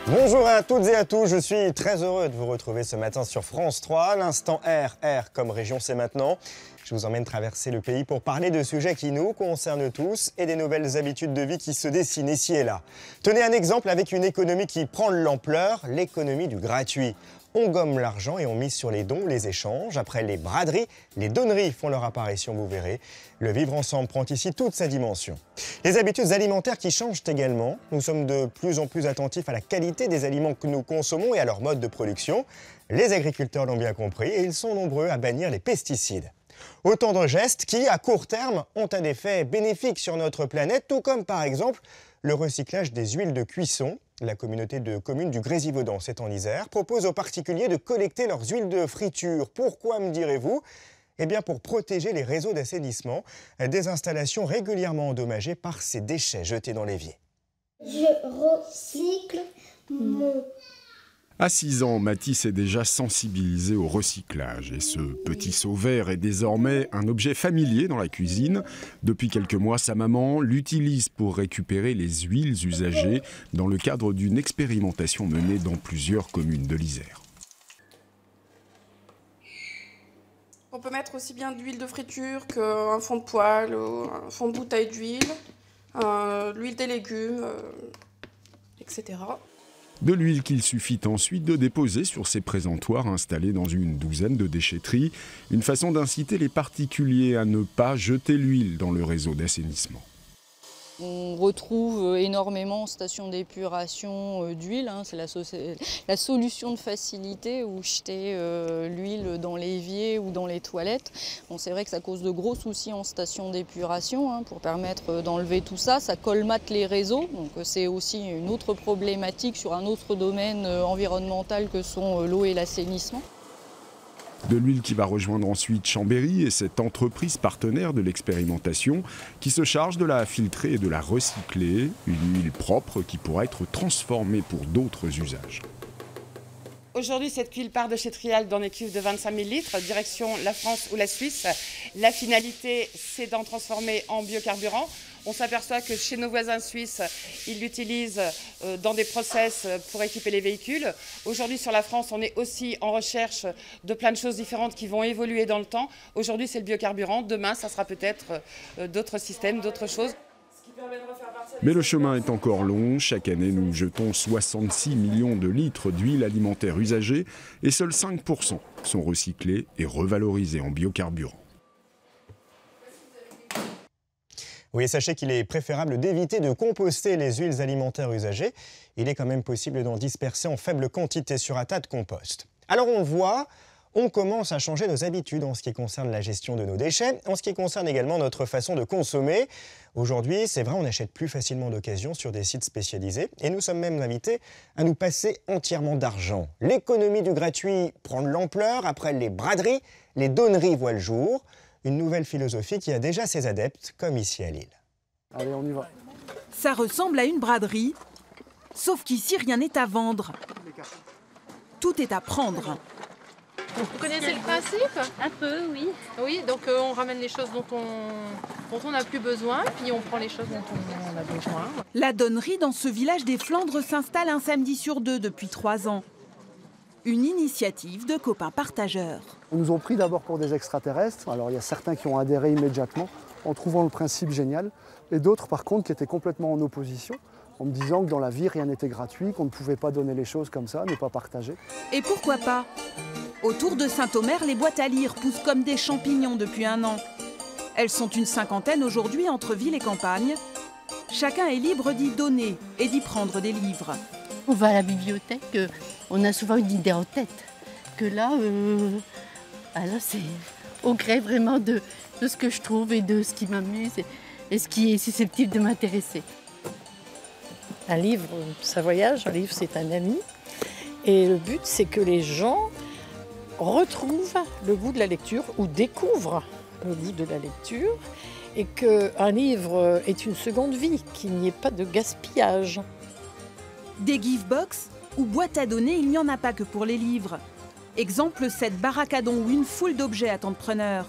Bonjour à toutes et à tous, je suis très heureux de vous retrouver ce matin sur France 3. L'instant R comme région, c'est maintenant. Je vous emmène traverser le pays pour parler de sujets qui nous concernent tous et des nouvelles habitudes de vie qui se dessinent ici et là. Tenez un exemple avec une économie qui prend de l'ampleur, l'économie du gratuit. On gomme l'argent et on mise sur les dons, les échanges. Après les braderies, les donneries font leur apparition, vous verrez. Le vivre ensemble prend ici toute sa dimension. Les habitudes alimentaires qui changent également. Nous sommes de plus en plus attentifs à la qualité des aliments que nous consommons et à leur mode de production. Les agriculteurs l'ont bien compris et ils sont nombreux à bannir les pesticides. Autant de gestes qui, à court terme, ont un effet bénéfique sur notre planète, tout comme par exemple le recyclage des huiles de cuisson. La communauté de communes du Grésivaudan, c'est en Isère, propose aux particuliers de collecter leurs huiles de friture. Pourquoi, me direz-vous ? Eh bien, pour protéger les réseaux d'assainissement, des installations régulièrement endommagées par ces déchets jetés dans l'évier. Je recycle mon... À 6 ans, Mathis est déjà sensibilisé au recyclage et ce petit seau vert est désormais un objet familier dans la cuisine. Depuis quelques mois, sa maman l'utilise pour récupérer les huiles usagées dans le cadre d'une expérimentation menée dans plusieurs communes de l'Isère. On peut mettre aussi bien de l'huile de friture qu'un fond de poêle, un fond de bouteille d'huile, l'huile des légumes, etc. De l'huile qu'il suffit ensuite de déposer sur ces présentoirs installés dans une douzaine de déchetteries. Une façon d'inciter les particuliers à ne pas jeter l'huile dans le réseau d'assainissement. On retrouve énormément en station d'épuration d'huile, c'est la solution de facilité où jeter l'huile dans l'évier ou dans les toilettes. Bon, c'est vrai que ça cause de gros soucis en station d'épuration pour permettre d'enlever tout ça. Ça colmate les réseaux, donc c'est aussi une autre problématique sur un autre domaine environnemental que sont l'eau et l'assainissement. De l'huile qui va rejoindre ensuite Chambéry et cette entreprise partenaire de l'expérimentation qui se charge de la filtrer et de la recycler, une huile propre qui pourra être transformée pour d'autres usages. Aujourd'hui, cette huile part de chez Trial dans des cuves de 25 000 litres, direction la France ou la Suisse. La finalité, c'est d'en transformer en biocarburant. On s'aperçoit que chez nos voisins suisses, ils l'utilisent dans des process pour équiper les véhicules. Aujourd'hui, sur la France, on est aussi en recherche de plein de choses différentes qui vont évoluer dans le temps. Aujourd'hui, c'est le biocarburant. Demain, ça sera peut-être d'autres systèmes, d'autres choses. Mais le chemin est encore long. Chaque année, nous jetons 66 millions de litres d'huile alimentaire usagée et seuls 5% sont recyclés et revalorisés en biocarburant. Oui, sachez qu'il est préférable d'éviter de composter les huiles alimentaires usagées. Il est quand même possible d'en disperser en faible quantité sur un tas de compost. Alors on le voit, on commence à changer nos habitudes en ce qui concerne la gestion de nos déchets, en ce qui concerne également notre façon de consommer. Aujourd'hui, c'est vrai, on achète plus facilement d'occasion sur des sites spécialisés et nous sommes même invités à nous passer entièrement d'argent. L'économie du gratuit prend de l'ampleur, après les braderies, les donneries voient le jour. Une nouvelle philosophie qui a déjà ses adeptes, comme ici à Lille. Allez, on y va. Ça ressemble à une braderie, sauf qu'ici, rien n'est à vendre. Tout est à prendre. Vous connaissez le principe ? Un peu, oui. Oui, donc on ramène les choses dont on n'a plus besoin, puis on prend les choses dont on a besoin. La donnerie dans ce village des Flandres s'installe un samedi sur 2 depuis 3 ans. Une initiative de copains partageurs. Ils nous ont pris d'abord pour des extraterrestres. Alors il y a certains qui ont adhéré immédiatement en trouvant le principe génial, et d'autres par contre qui étaient complètement en opposition, en me disant que dans la vie rien n'était gratuit, qu'on ne pouvait pas donner les choses comme ça, ne pas partager. Et pourquoi pas ? Autour de Saint-Omer, les boîtes à lire poussent comme des champignons depuis 1 an. Elles sont une 50aine aujourd'hui entre ville et campagne. Chacun est libre d'y donner et d'y prendre des livres. On va à la bibliothèque, on a souvent une idée en tête. Que là, c'est au gré vraiment de ce que je trouve et de ce qui m'amuse et ce qui est susceptible de m'intéresser. Un livre, ça voyage, un livre c'est un ami. Et le but c'est que les gens retrouvent le goût de la lecture ou découvrent le goût de la lecture et qu'un livre est une seconde vie, qu'il n'y ait pas de gaspillage. Des giftbox ou boîtes à donner, il n'y en a pas que pour les livres. Exemple, cette baracadon où une foule d'objets attendent preneurs.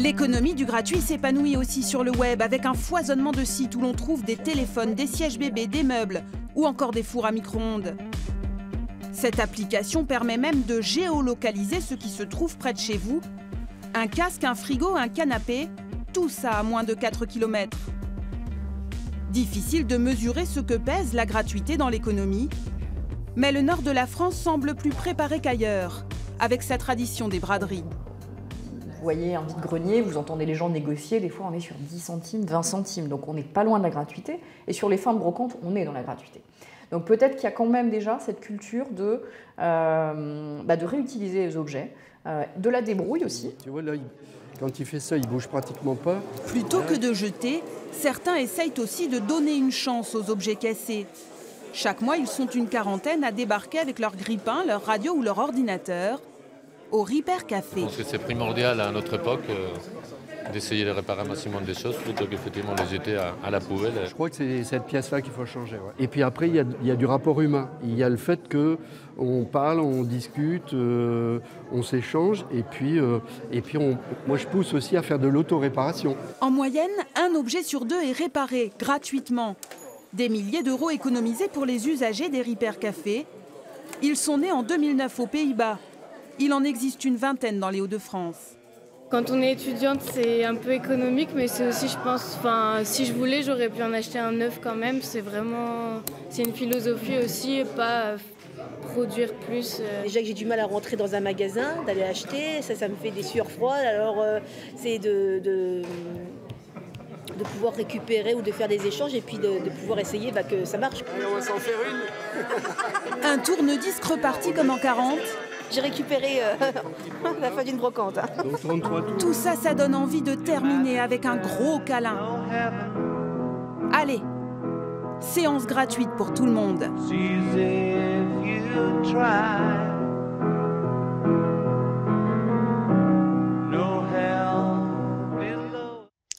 L'économie du gratuit s'épanouit aussi sur le web avec un foisonnement de sites où l'on trouve des téléphones, des sièges bébés, des meubles ou encore des fours à micro-ondes. Cette application permet même de géolocaliser ce qui se trouve près de chez vous. Un casque, un frigo, un canapé, tout ça à moins de 4 km. Difficile de mesurer ce que pèse la gratuité dans l'économie. Mais le nord de la France semble plus préparé qu'ailleurs, avec sa tradition des braderies. Vous voyez un vide-grenier, vous entendez les gens négocier, des fois on est sur 10 centimes, 20 centimes, donc on n'est pas loin de la gratuité. Et sur les fins de brocante, on est dans la gratuité. Donc peut-être qu'il y a quand même déjà cette culture de réutiliser les objets, de la débrouille aussi. Tu vois là, quand il fait ça, il bouge pratiquement pas. Plutôt que de jeter, certains essayent aussi de donner une chance aux objets cassés. Chaque mois, ils sont une quarantaine à débarquer avec leur grille-pain, leur radio ou leur ordinateur au Repair Café. Je pense que c'est primordial à notre époque d'essayer de réparer un maximum de choses plutôt qu'effectivement les jeter à la poubelle. Je crois que c'est cette pièce-là qu'il faut changer. Ouais. Et puis après, il y a du rapport humain. Il y a le fait qu'on parle, on discute, on s'échange. Et puis moi, je pousse aussi à faire de l'auto-réparation. En moyenne, un objet sur 2 est réparé gratuitement. Des milliers d'euros économisés pour les usagers des Repair Café. Ils sont nés en 2009 aux Pays-Bas. Il en existe une vingtaine dans les Hauts-de-France. Quand on est étudiante, c'est un peu économique, mais c'est aussi, je pense, si je voulais, j'aurais pu en acheter un neuf quand même. C'est une philosophie aussi, pas produire plus. Déjà que j'ai du mal à rentrer dans un magasin, d'aller acheter, ça me fait des sueurs froides. Alors c'est de pouvoir récupérer ou de faire des échanges et puis de pouvoir essayer que ça marche. Allez, on va s'en faire une. Un tourne-disque reparti comme en 40. J'ai récupéré la fin d'une brocante. Hein. Donc 33. Tout ça, ça donne envie de terminer avec un gros câlin. Allez, séance gratuite pour tout le monde.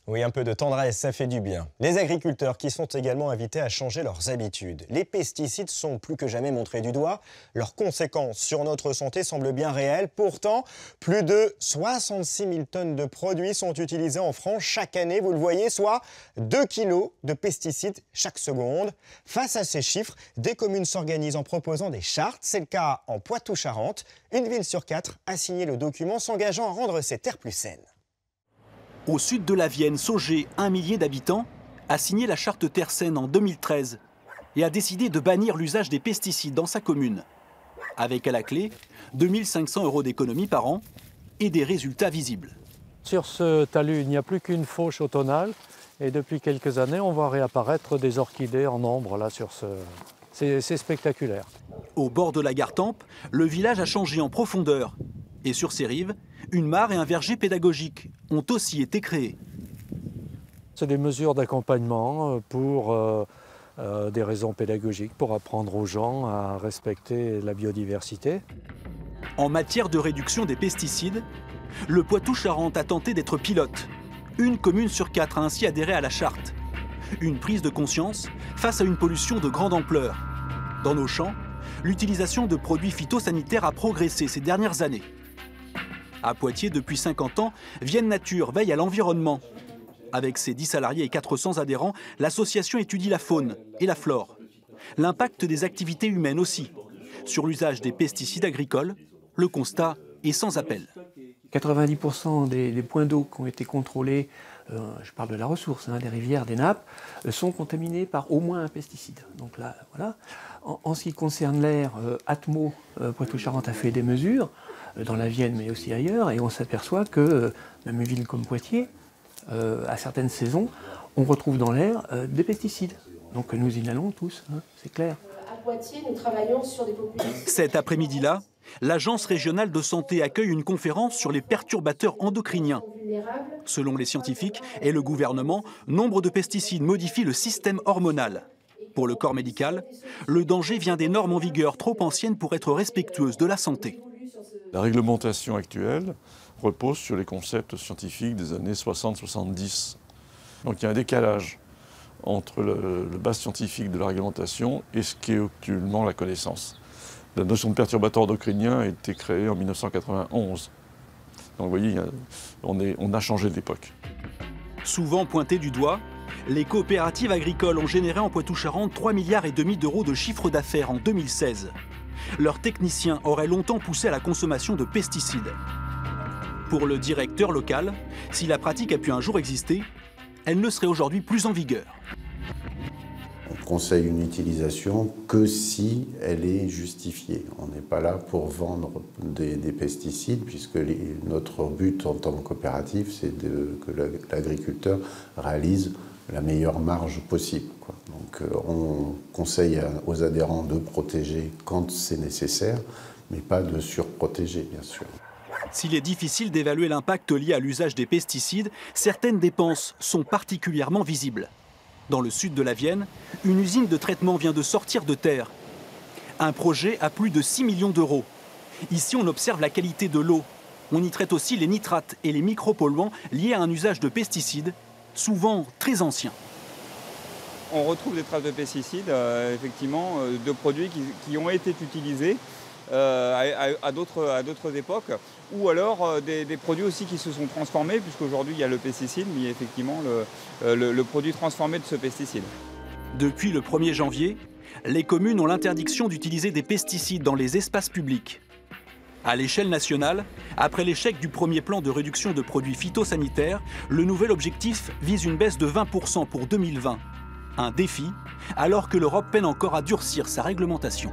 Oui, un peu de tendresse, ça fait du bien. Les agriculteurs qui sont également invités à changer leurs habitudes. Les pesticides sont plus que jamais montrés du doigt. Leurs conséquences sur notre santé semblent bien réelles. Pourtant, plus de 66 000 tonnes de produits sont utilisés en France chaque année, vous le voyez, soit 2 kilos de pesticides chaque seconde. Face à ces chiffres, des communes s'organisent en proposant des chartes. C'est le cas en Poitou-Charentes. Une ville sur 4 a signé le document s'engageant à rendre ses terres plus saines. Au sud de la Vienne, Saugé, 1 millier d'habitants, a signé la charte Terre saine en 2013 et a décidé de bannir l'usage des pesticides dans sa commune. Avec à la clé 2 500 € d'économie par an et des résultats visibles. Sur ce talus, il n'y a plus qu'une fauche automnale et depuis quelques années, on voit réapparaître des orchidées en nombre là sur ce... C'est spectaculaire. Au bord de la Gartempe, le village a changé en profondeur. Et sur ses rives, une mare et un verger pédagogique ont aussi été créés. C'est des mesures d'accompagnement pour des raisons pédagogiques, pour apprendre aux gens à respecter la biodiversité. En matière de réduction des pesticides, le Poitou-Charentes a tenté d'être pilote. Une commune sur 4 a ainsi adhéré à la charte. Une prise de conscience face à une pollution de grande ampleur. Dans nos champs, l'utilisation de produits phytosanitaires a progressé ces dernières années. À Poitiers, depuis 50 ans, Vienne Nature veille à l'environnement. Avec ses 10 salariés et 400 adhérents, l'association étudie la faune et la flore. L'impact des activités humaines aussi. Sur l'usage des pesticides agricoles, le constat est sans appel. 90% des points d'eau qui ont été contrôlés, je parle de la ressource, des rivières, des nappes, sont contaminés par au moins un pesticide. Donc là, voilà. En ce qui concerne l'air, Atmo, Poitou-Charentes a fait des mesures, dans la Vienne mais aussi ailleurs, et on s'aperçoit que même une ville comme Poitiers, à certaines saisons, on retrouve dans l'air des pesticides. Donc nous inhalons tous, c'est clair. À Poitiers, nous travaillons sur des populations. Cet après-midi-là, l'Agence régionale de santé accueille une conférence sur les perturbateurs endocriniens. Selon les scientifiques et le gouvernement, nombre de pesticides modifient le système hormonal. Pour le corps médical, le danger vient des normes en vigueur trop anciennes pour être respectueuses de la santé. La réglementation actuelle repose sur les concepts scientifiques des années 60-70. Donc il y a un décalage entre le base scientifique de la réglementation et ce qui est actuellement la connaissance. La notion de perturbateur endocrinien a été créée en 1991. Donc vous voyez, on a changé d'époque. Souvent pointées du doigt, les coopératives agricoles ont généré en Poitou-Charentes 3,5 milliards d'euros de chiffre d'affaires en 2016. Leurs techniciens auraient longtemps poussé à la consommation de pesticides. Pour le directeur local, si la pratique a pu un jour exister, elle ne serait aujourd'hui plus en vigueur. On conseille une utilisation que si elle est justifiée. On n'est pas là pour vendre des pesticides, puisque notre but en tant que coopérative, c'est que l'agriculteur réalise la meilleure marge possible, quoi. Donc on conseille aux adhérents de protéger quand c'est nécessaire, mais pas de surprotéger, bien sûr. S'il est difficile d'évaluer l'impact lié à l'usage des pesticides, certaines dépenses sont particulièrement visibles. Dans le sud de la Vienne, une usine de traitement vient de sortir de terre. Un projet à plus de 6 millions d'euros. Ici, on observe la qualité de l'eau. On y traite aussi les nitrates et les micropolluants liés à un usage de pesticides, souvent très ancien. On retrouve des traces de pesticides, effectivement, de produits qui ont été utilisés à d'autres époques, ou alors des produits aussi qui se sont transformés, puisqu'aujourd'hui il y a le pesticide, mais il y a effectivement le produit transformé de ce pesticide. Depuis le 1er janvier, les communes ont l'interdiction d'utiliser des pesticides dans les espaces publics. À l'échelle nationale, après l'échec du premier plan de réduction de produits phytosanitaires, le nouvel objectif vise une baisse de 20% pour 2020. Un défi, alors que l'Europe peine encore à durcir sa réglementation.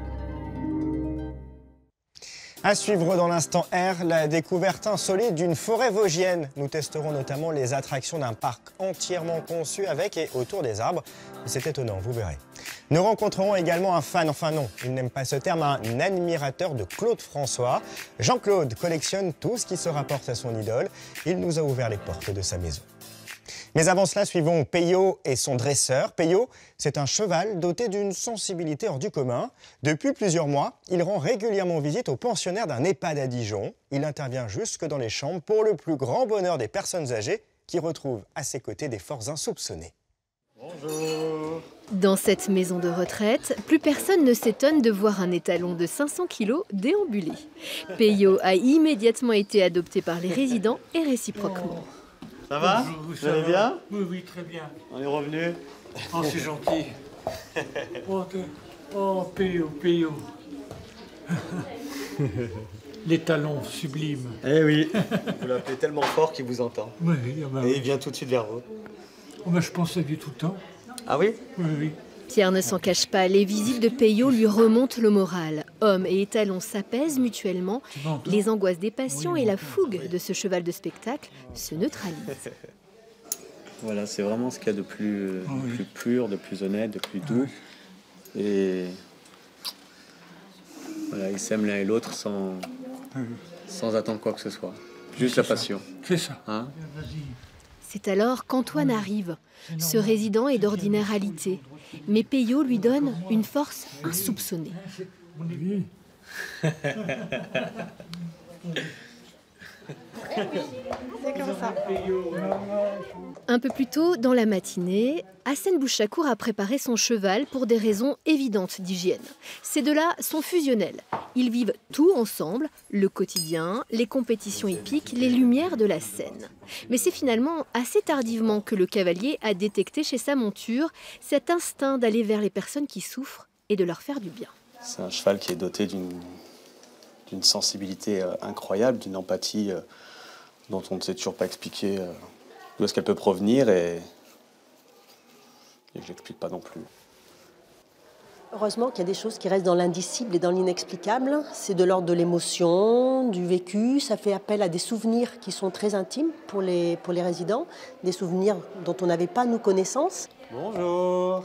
À suivre dans l'instant R, la découverte insolite d'une forêt vosgienne. Nous testerons notamment les attractions d'un parc entièrement conçu avec et autour des arbres. C'est étonnant, vous verrez. Nous rencontrerons également un fan, enfin non, il n'aime pas ce terme, un admirateur de Claude François. Jean-Claude collectionne tout ce qui se rapporte à son idole. Il nous a ouvert les portes de sa maison. Mais avant cela, suivons Peyo et son dresseur. Peyo, c'est un cheval doté d'une sensibilité hors du commun. Depuis plusieurs mois, il rend régulièrement visite aux pensionnaires d'un EHPAD à Dijon. Il intervient jusque dans les chambres pour le plus grand bonheur des personnes âgées qui retrouvent à ses côtés des forces insoupçonnées. Bonjour. Dans cette maison de retraite, plus personne ne s'étonne de voir un étalon de 500 kg déambuler. Peyo a immédiatement été adopté par les résidents et réciproquement. Ça va? Vous allez bien? Oui, oui, très bien. On est revenu. Oh, c'est gentil. Oh, Peyo, Peyo. Les talons sublimes. Eh oui, vous l'appelez tellement fort qu'il vous entend. Oui, bah oui. Et il vient tout de suite vers vous. Oh, bah, je pense à lui tout le temps. Ah oui? Oui, oui. Pierre ne s'en cache pas, les visites de Peyo lui remontent le moral. Homme et étalon s'apaisent mutuellement. Les angoisses des patients et la fougue de ce cheval de spectacle se neutralisent. Voilà, c'est vraiment ce qu'il y a de plus pur, de plus honnête, de plus doux. Et voilà, ils s'aiment l'un et l'autre sans attendre quoi que ce soit. Juste la passion. C'est ça. Hein? C'est alors qu'Antoine arrive. Ce résident est d'ordinaire alité. Mais Peyo lui donne une force insoupçonnée. C'est comme ça. Un peu plus tôt dans la matinée, Hassen Bouchakour a préparé son cheval pour des raisons évidentes d'hygiène. Ces deux-là sont fusionnels. Ils vivent tout ensemble, le quotidien, les compétitions hippiques, les lumières de la scène. Mais c'est finalement assez tardivement que le cavalier a détecté chez sa monture cet instinct d'aller vers les personnes qui souffrent et de leur faire du bien. C'est un cheval qui est doté d'une sensibilité incroyable, d'une empathie dont on ne sait toujours pas expliquer d'où est-ce qu'elle peut provenir et je n'explique pas non plus. Heureusement qu'il y a des choses qui restent dans l'indicible et dans l'inexplicable. C'est de l'ordre de l'émotion, du vécu. Ça fait appel à des souvenirs qui sont très intimes pour les résidents, des souvenirs dont on n'avait pas, nous, connaissance. Bonjour.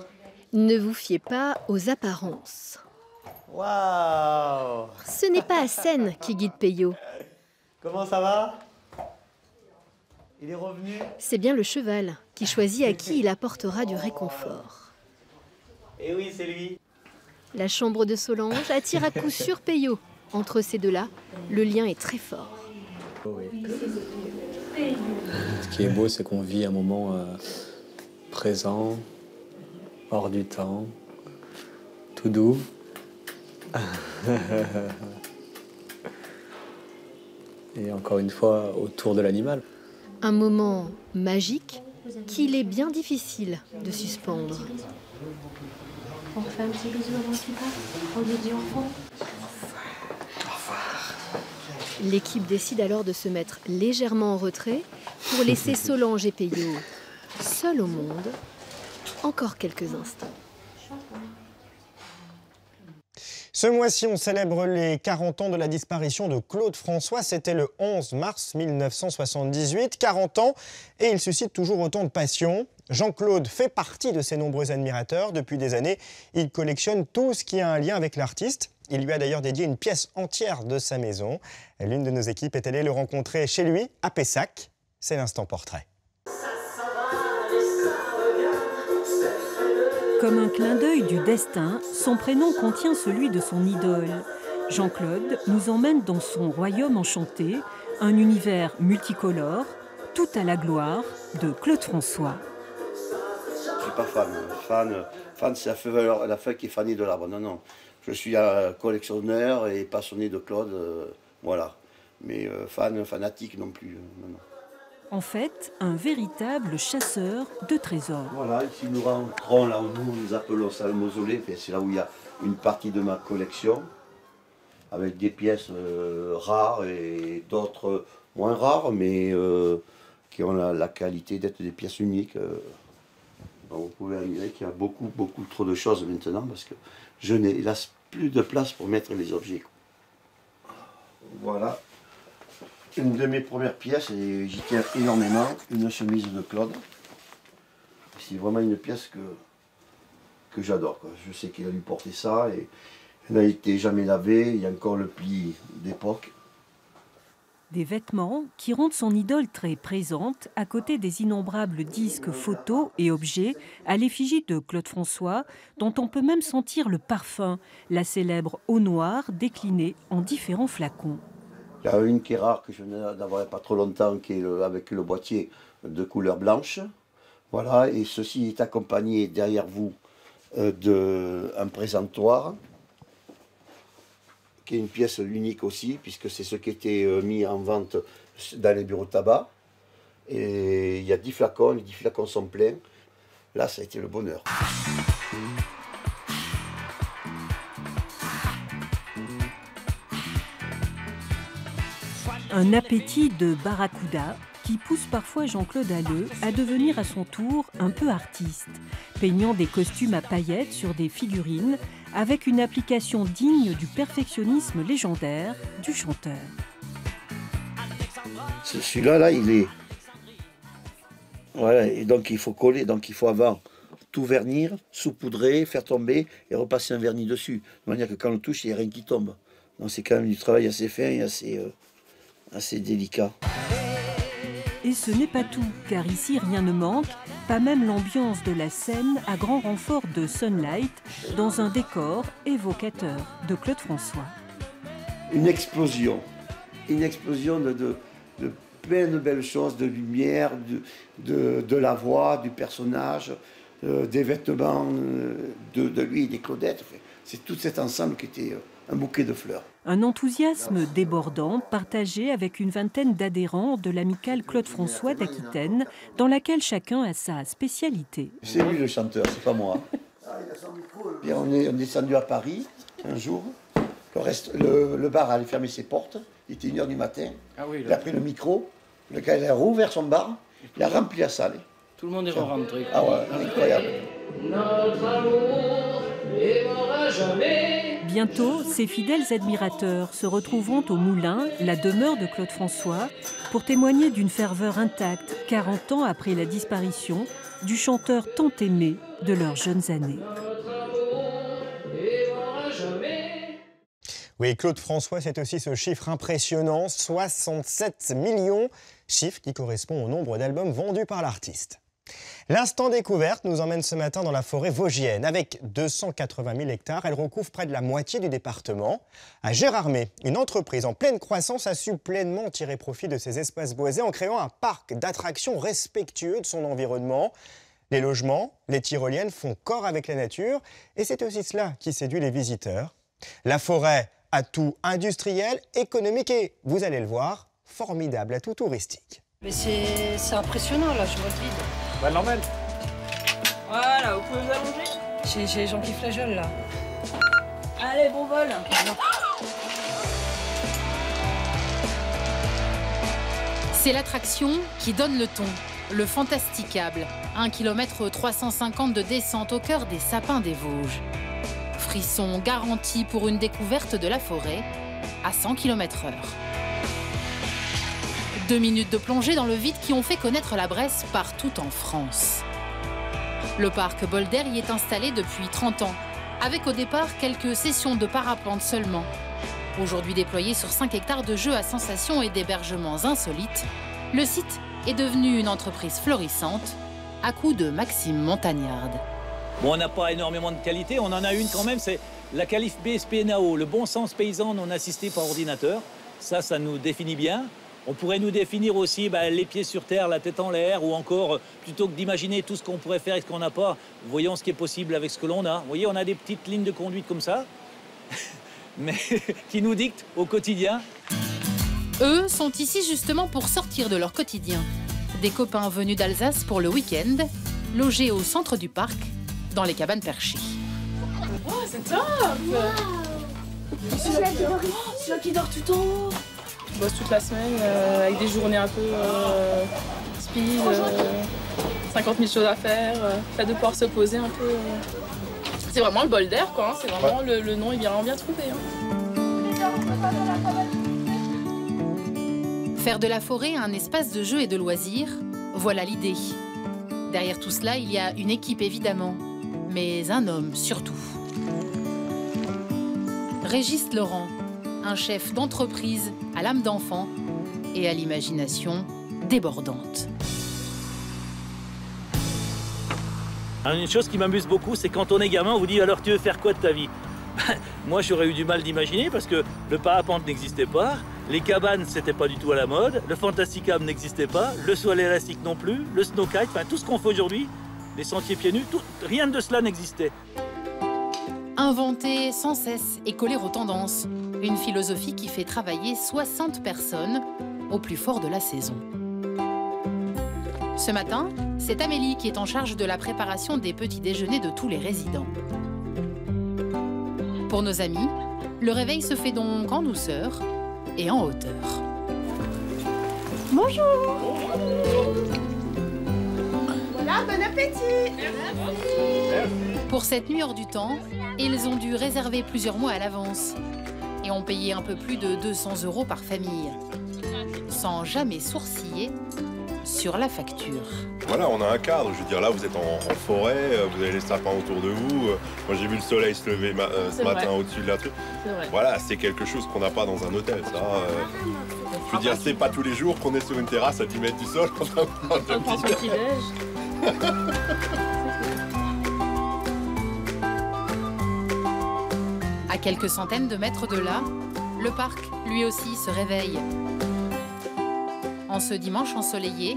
Ne vous fiez pas aux apparences. Waouh! Ce n'est pas Hassen qui guide Peyo. Comment ça va? Il est revenu? C'est bien le cheval qui choisit à qui il apportera du réconfort. Eh oui, c'est lui. La chambre de Solange attire à coup sûr Peyo. Entre ces deux-là, le lien est très fort. Oui. Ce qui est beau, c'est qu'on vit un moment présent, hors du temps, tout doux. et encore une fois autour de l'animal. Un moment magique qu'il est bien difficile de suspendre. On fait un petit bisou avant qu'il parte. On lui dit au revoir. L'équipe décide alors de se mettre légèrement en retrait pour laisser Solange et Peyo seuls au monde encore quelques instants. Ce mois-ci, on célèbre les 40 ans de la disparition de Claude François. C'était le 11 mars 1978, 40 ans, et il suscite toujours autant de passion. Jean-Claude fait partie de ses nombreux admirateurs. Depuis des années, il collectionne tout ce qui a un lien avec l'artiste. Il lui a d'ailleurs dédié une pièce entière de sa maison. L'une de nos équipes est allée le rencontrer chez lui, à Pessac. C'est l'instant portrait. Comme un clin d'œil du destin, son prénom contient celui de son idole. Jean-Claude nous emmène dans son royaume enchanté, un univers multicolore, tout à la gloire de Claude François. Je ne suis pas fan. Fan, c'est la feuille qui est fanée de l'arbre. Non, non. Je suis un collectionneur et passionné de Claude, voilà. Mais fanatique non plus. Non, non. En fait, un véritable chasseur de trésors. Voilà, ici nous rentrons là où nous appelons ça le mausolée. C'est là où il y a une partie de ma collection, avec des pièces rares et d'autres moins rares, mais qui ont la qualité d'être des pièces uniques. Donc vous pouvez admirer qu'il y a beaucoup trop de choses maintenant, parce que je n'ai hélas plus de place pour mettre les objets. Voilà. Une de mes premières pièces, et j'y tiens énormément, une chemise de Claude. C'est vraiment une pièce que j'adore. Je sais qu'il a dû porter ça, et elle n'a été jamais lavée, il y a encore le pli d'époque. Des vêtements qui rendent son idole très présente à côté des innombrables disques, photos et objets à l'effigie de Claude François, dont on peut même sentir le parfum, la célèbre eau noire déclinée en différents flacons. Il y a une qui est rare, que je venais d'avoir il n'y a pas trop longtemps, qui est avec le boîtier de couleur blanche. Voilà, et ceci est accompagné derrière vous d'un présentoir, qui est une pièce unique aussi, puisque c'est ce qui était mis en vente dans les bureaux de tabac. Et il y a 10 flacons, les 10 flacons sont pleins. Là, ça a été le bonheur. Un appétit de barracuda qui pousse parfois Jean-Claude Halleux à devenir à son tour un peu artiste, peignant des costumes à paillettes sur des figurines avec une application digne du perfectionnisme légendaire du chanteur. Celui-là, il est... Voilà, et donc il faut coller, donc il faut avant tout vernir, saupoudrer, faire tomber et repasser un vernis dessus. De manière que quand on touche, il n'y a rien qui tombe. Donc c'est quand même du travail assez fin et assez délicat. Et ce n'est pas tout, car ici rien ne manque, pas même l'ambiance de la scène à grand renfort de sunlight dans un décor évocateur de Claude François. Une explosion de plein de belles choses, de lumière, de la voix, du personnage, des vêtements de lui et des Claudettes. C'est tout cet ensemble qui était un bouquet de fleurs. Un enthousiasme débordant, partagé avec une vingtaine d'adhérents de l'amicale Claude François d'Aquitaine, dans laquelle chacun a sa spécialité. C'est lui le chanteur, c'est pas moi. Et on est descendu à Paris un jour. Le bar allait fermer ses portes. Il était 1h du matin. Ah oui, il a pris le micro. Le gars il a rouvert son bar. Il a rempli la salle. Tout le monde est rentré. Ah ouais, incroyable. Notre amour n'évoluera jamais. Bientôt, ses fidèles admirateurs se retrouveront au Moulin, la demeure de Claude François, pour témoigner d'une ferveur intacte, 40 ans après la disparition du chanteur tant aimé de leurs jeunes années. Oui, Claude François, c'est aussi ce chiffre impressionnant, 67 millions, chiffre qui correspond au nombre d'albums vendus par l'artiste. L'instant découverte nous emmène ce matin dans la forêt vosgienne. Avec 280 000 hectares, elle recouvre près de la moitié du département. À Gérardmer, une entreprise en pleine croissance a su pleinement tirer profit de ces espaces boisés en créant un parc d'attractions respectueux de son environnement. Les logements, les tyroliennes font corps avec la nature et c'est aussi cela qui séduit les visiteurs. La forêt, atout industriel, économique et, vous allez le voir, formidable atout touristique. Mais c'est impressionnant là, je vois le vide. Bah normal. Voilà, vous pouvez vous allonger. J'ai les gens qui flageolent là. Allez, bon vol. C'est l'attraction qui donne le ton, le Fantasticable, 1 km 350 de descente au cœur des sapins des Vosges. Frisson garanti pour une découverte de la forêt à 100 km/h. 2 minutes de plongée dans le vide qui ont fait connaître la Bresse partout en France. Le parc Bolder y est installé depuis 30 ans, avec au départ quelques sessions de parapente seulement. Aujourd'hui déployé sur 5 hectares de jeux à sensations et d'hébergements insolites, le site est devenu une entreprise florissante à coups de Maxime Montagnard. Bon, on n'a pas énormément de qualité, on en a une quand même, c'est la qualif BSPNAO, le bon sens paysan non assisté par ordinateur. Ça nous définit bien. On pourrait nous définir aussi les pieds sur terre, la tête en l'air, ou encore, plutôt que d'imaginer tout ce qu'on pourrait faire et ce qu'on n'a pas, voyons ce qui est possible avec ce que l'on a. Vous voyez, on a des petites lignes de conduite comme ça, mais qui nous dictent au quotidien. Eux sont ici justement pour sortir de leur quotidien. Des copains venus d'Alsace pour le week-end, logés au centre du parc, dans les cabanes perchées. Oh, c'est top! C'est celui qui dort tout en haut. Je bosse toute la semaine avec des journées un peu speed, 50 000 choses à faire, fait de pouvoir se poser un peu. C'est vraiment le bol d'air, quoi. Hein. C'est vraiment le nom, il est vraiment bien trouvé. Hein. Faire de la forêt un espace de jeu et de loisirs, voilà l'idée. Derrière tout cela, il y a une équipe évidemment, mais un homme surtout. Régis Laurent, un chef d'entreprise à l'âme d'enfant et à l'imagination débordante. Une chose qui m'amuse beaucoup, c'est quand on est gamin, on vous dit alors tu veux faire quoi de ta vie? Moi j'aurais eu du mal d'imaginer parce que le parapente n'existait pas, les cabanes c'était pas du tout à la mode, le Fantasticable n'existait pas, le saut à l'élastique non plus, le snowkite, enfin tout ce qu'on fait aujourd'hui, les sentiers pieds nus, rien de cela n'existait. Inventer sans cesse et coller aux tendances, une philosophie qui fait travailler 60 personnes au plus fort de la saison. Ce matin, c'est Amélie qui est en charge de la préparation des petits déjeuners de tous les résidents. Pour nos amis, le réveil se fait donc en douceur et en hauteur. Bonjour! Voilà, bon appétit! Pour cette nuit hors du temps, ils ont dû réserver plusieurs mois à l'avance et ont payé un peu plus de 200 € par famille, sans jamais sourciller sur la facture. Voilà, on a un cadre. Je veux dire, là, vous êtes en forêt, vous avez les sapins autour de vous. Moi, j'ai vu le soleil se lever ce matin au-dessus de la truc. Voilà, c'est quelque chose qu'on n'a pas dans un hôtel, ça. Je veux dire, c'est pas tous les jours qu'on est sur une terrasse à 10 mètres du sol. On prend son petit-déj. À quelques centaines de mètres de là, le parc, lui aussi, se réveille. En ce dimanche ensoleillé,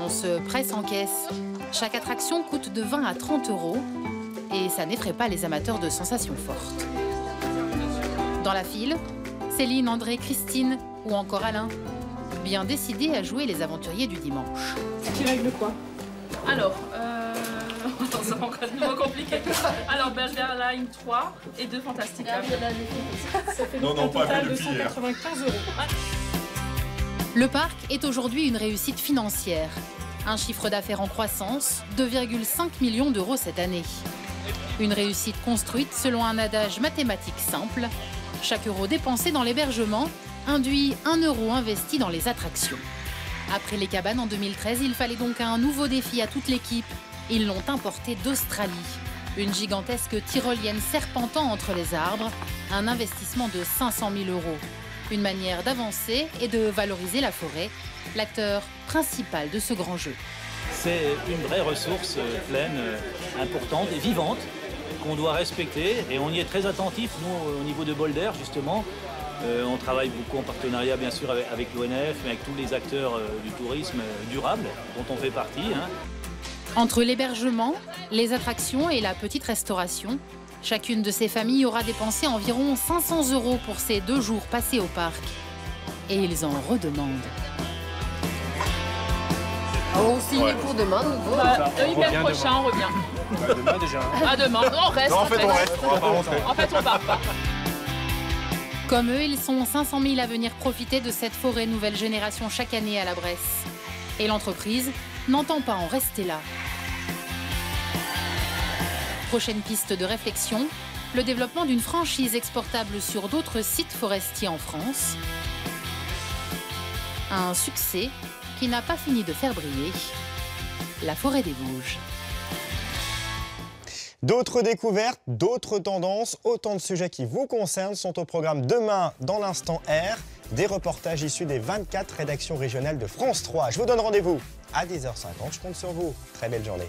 on se presse en caisse. Chaque attraction coûte de 20 à 30 € et ça n'effraie pas les amateurs de sensations fortes. Dans la file, Céline, André, Christine ou encore Alain, bien décidés à jouer les aventuriers du dimanche. Qui règle quoi? Alors, ça va encore être compliqué. Alors, Berger Line 3 et 2 Fantasticables. Ça fait un total de 195 €. Le parc est aujourd'hui une réussite financière. Un chiffre d'affaires en croissance, 2,5 millions € cette année. Une réussite construite selon un adage mathématique simple. Chaque euro dépensé dans l'hébergement induit 1 € investi dans les attractions. Après les cabanes en 2013, il fallait donc un nouveau défi à toute l'équipe. Ils l'ont importé d'Australie. Une gigantesque tyrolienne serpentant entre les arbres, un investissement de 500 000 €. Une manière d'avancer et de valoriser la forêt, l'acteur principal de ce grand jeu. C'est une vraie ressource pleine, importante et vivante qu'on doit respecter et on y est très attentif, nous, au niveau de Bolder, justement. On travaille beaucoup en partenariat, bien sûr, avec l'ONF, mais avec tous les acteurs du tourisme durable, dont on fait partie. Entre l'hébergement, les attractions et la petite restauration, chacune de ces familles aura dépensé environ 500 € pour ces 2 jours passés au parc. et ils en redemandent. On signe pour demain, nouveau. Le week-end prochain, on revient. Demain déjà. À demain. Non, on reste. Non, en fait, on reste. On va pas rentrer. En fait, on part pas. Comme eux, ils sont 500 000 à venir profiter de cette forêt nouvelle génération chaque année à la Bresse. Et l'entreprise n'entend pas en rester là. Prochaine piste de réflexion, le développement d'une franchise exportable sur d'autres sites forestiers en France. Un succès qui n'a pas fini de faire briller la forêt des Vosges. D'autres découvertes, d'autres tendances, autant de sujets qui vous concernent sont au programme demain dans l'Instant R. Des reportages issus des 24 rédactions régionales de France 3. Je vous donne rendez-vous à 10h50. Je compte sur vous. Très belle journée.